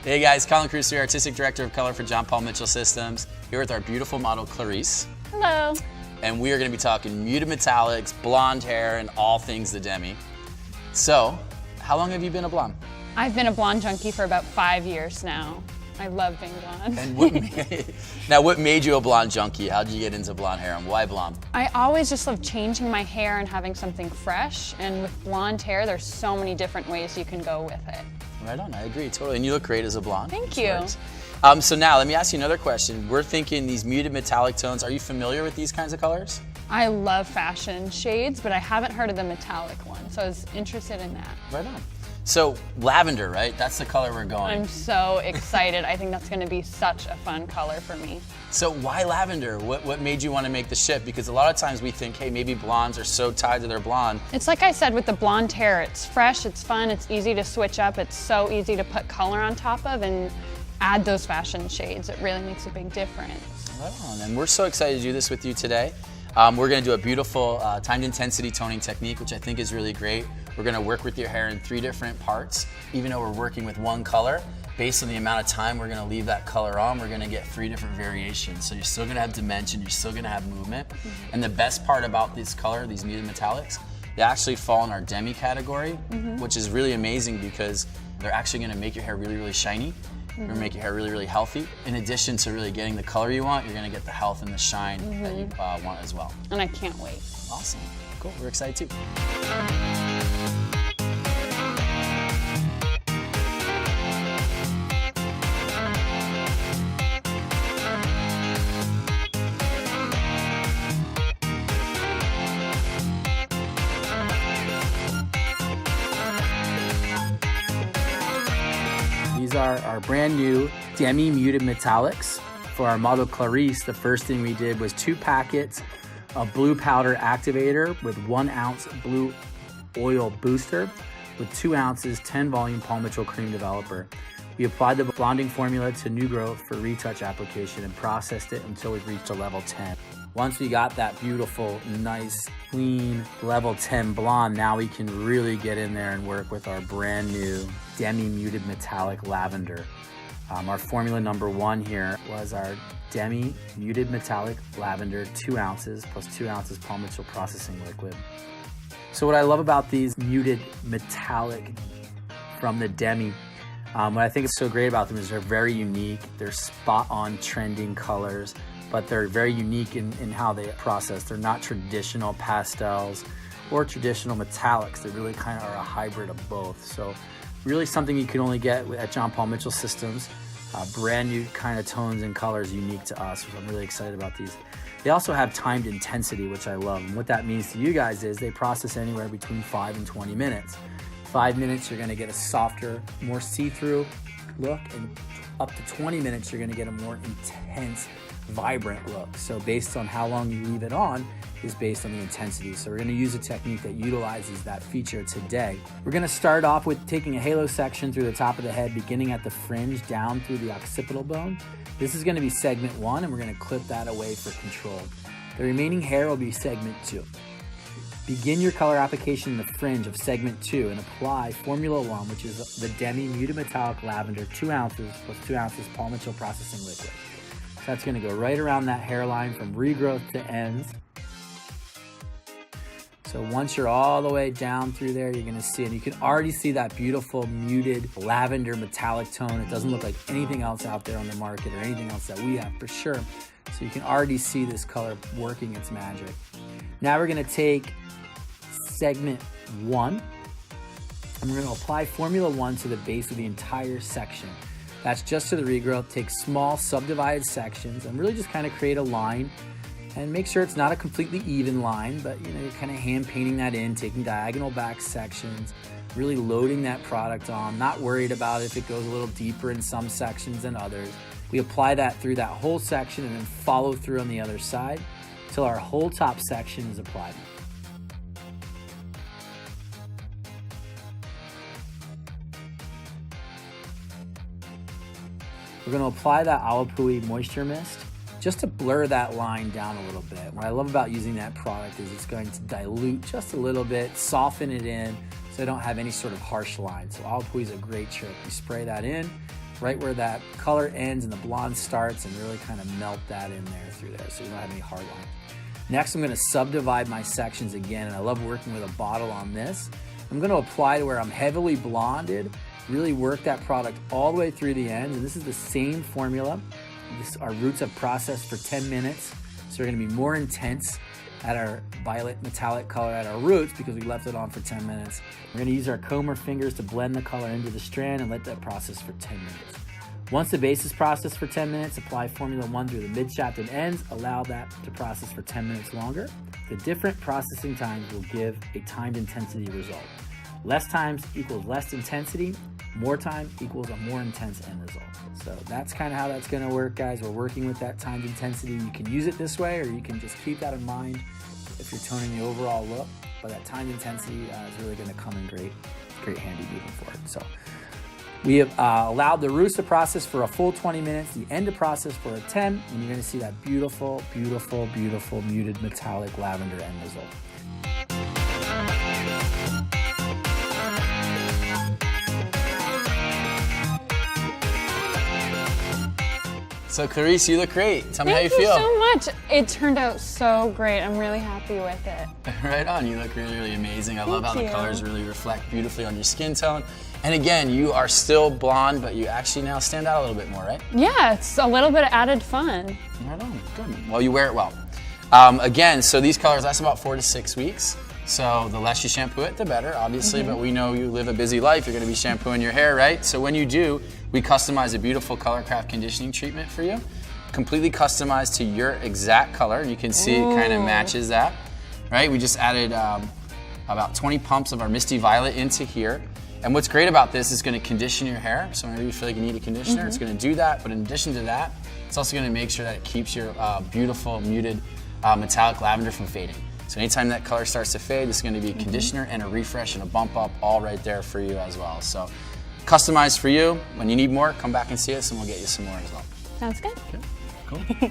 Hey guys, Colin Cruz here, Artistic Director of Color for John Paul Mitchell Systems, here with our beautiful model Clarice. Hello. And we are going to be talking muted metallics, blonde hair, and all things the demi. So, how long have you been a blonde? I've been a blonde junkie for about 5 years now. I love being blonde. And what made you a blonde junkie? How did you get into blonde hair and why blonde? I always just love changing my hair and having something fresh. And with blonde hair, there's so many different ways you can go with it. Right on, I agree, totally. And you look great as a blonde. Thank you. So now, let me ask you another question. We're thinking these muted metallic tones. Are you familiar with these kinds of colors? I love fashion shades, but I haven't heard of the metallic one, so I was interested in that. Right on. So lavender, right? That's the color we're going. I'm so excited. I think that's going to be such a fun color for me. So why lavender? What made you want to make the shift? Because a lot of times we think, hey, maybe blondes are so tied to their blonde. It's like I said with the blonde hair. It's fresh, it's fun, it's easy to switch up. It's so easy to put color on top of and add those fashion shades. It really makes a big difference. Right on. And we're so excited to do this with you today. We're going to do a beautiful timed intensity toning technique, which I think is really great. We're going to work with your hair in 3 different parts. Even though we're working with one color, based on the amount of time we're going to leave that color on, we're going to get 3 different variations. So you're still going to have dimension, you're still going to have movement. And the best part about this color, these muted metallics, they actually fall in our demi category, which is really amazing because they're actually going to make your hair really, really shiny. You're going to make your hair really, really healthy. In addition to really getting the color you want, you're going to get the health and the shine that you want as well. And I can't wait. Awesome. Cool. We're excited too. These are our brand new demi muted metallics. For our model Clarice, the first thing we did was 2 packets of blue powder activator with 1 ounce blue oil booster with 2 ounces 10 volume Paul Mitchell cream developer. We applied the blonding formula to new growth for retouch application and processed it until we reached a level 10. Once we got that beautiful, nice, clean level 10 blonde, now we can really get in there and work with our brand new demi muted metallic lavender. Our formula number 1 here was our demi muted metallic lavender, 2 ounces plus 2 ounces Paul Mitchell processing liquid. So what I love about these muted metallic from the demi, what I think is so great about them is they're very unique. They're spot on trending colors, but they're very unique in how they process. They're not traditional pastels or traditional metallics. They really kind of are a hybrid of both. So really something you can only get at John Paul Mitchell Systems. Brand new kind of tones and colors unique to us. So I'm really excited about these. They also have timed intensity, which I love. And what that means to you guys is they process anywhere between 5 and 20 minutes. 5 minutes, you're gonna get a softer, more see-through look, and up to 20 minutes, you're gonna get a more intense, vibrant look. So based on how long you leave it on is based on the intensity. So we're gonna use a technique that utilizes that feature today. We're gonna start off with taking a halo section through the top of the head, beginning at the fringe down through the occipital bone. This is gonna be segment 1, and we're gonna clip that away for control. The remaining hair will be segment 2. Begin your color application in the fringe of segment 2 and apply Formula 1, which is the demi muted metallic lavender, 2 ounces plus 2 ounces Paul Mitchell processing liquid. So that's gonna go right around that hairline from regrowth to ends. So once you're all the way down through there, you're gonna see, and you can already see that beautiful muted lavender metallic tone. It doesn't look like anything else out there on the market or anything else that we have for sure. So you can already see this color working its magic. Now we're gonna take segment 1, and we're gonna apply Formula 1 to the base of the entire section. That's just to the regrowth. Take small subdivided sections and really just kind of create a line and make sure it's not a completely even line, but you're kind of hand painting that in, taking diagonal back sections, really loading that product on, not worried about if it goes a little deeper in some sections than others. We apply that through that whole section and then follow through on the other side till our whole top section is applied. We're going to apply that Awapui moisture mist just to blur that line down a little bit. What I love about using that product is it's going to dilute just a little bit, soften it in so I don't have any sort of harsh line. So Awapui is a great trick. You spray that in right where that color ends and the blonde starts, and really kind of melt that in there through there so you don't have any hard lines. Next, I'm going to subdivide my sections again, and I love working with a bottle on this. I'm going to apply to where I'm heavily blonded, really work that product all the way through the ends, and this is the same formula. Our roots have processed for 10 minutes, so they're going to be more intense at our violet metallic color at our roots because we left it on for 10 minutes. We're going to use our comb or fingers to blend the color into the strand and let that process for 10 minutes. Once the base is processed for 10 minutes, apply Formula 1 through the mid-shaft and ends. Allow that to process for 10 minutes longer. The different processing times will give a timed intensity result. Less times equals less intensity. More time equals a more intense end result. So that's kind of how that's going to work, guys. We're working with that timed intensity. You can use it this way, or you can just keep that in mind if you're toning the overall look. But that timed intensity is really going to come in great handy moving forward. So we have allowed the roots to process for a full 20 minutes, the end to process for a 10, and you're going to see that beautiful, beautiful, beautiful muted metallic lavender end result. So Clarice, you look great. Tell me how you Thank you feel. so much. It turned out so great. I'm really happy with it. Right on. You look really, really amazing. I love how Thank the you. colors really reflect beautifully on your skin tone. And again, you are still blonde, but you actually now stand out a little bit more, right? Yeah, it's a little bit of added fun. Right on. Good. Well, you wear it well. Again, so these colors last about 4 to 6 weeks. So the less you shampoo it, the better, obviously. But we know you live a busy life. You're going to be shampooing your hair, right? So when you do, we customize a beautiful color craft conditioning treatment for you, completely customized to your exact color. You can see it kind of matches that, right? We just added about 20 pumps of our Misty Violet into here. And what's great about this is going to condition your hair. So whenever you feel like you need a conditioner, it's going to do that. But in addition to that, it's also going to make sure that it keeps your beautiful muted metallic lavender from fading. So anytime that color starts to fade, this is going to be a conditioner and a refresh and a bump up all right there for you as well. So customized for you. When you need more, come back and see us and we'll get you some more as well. Sounds good. Okay, cool.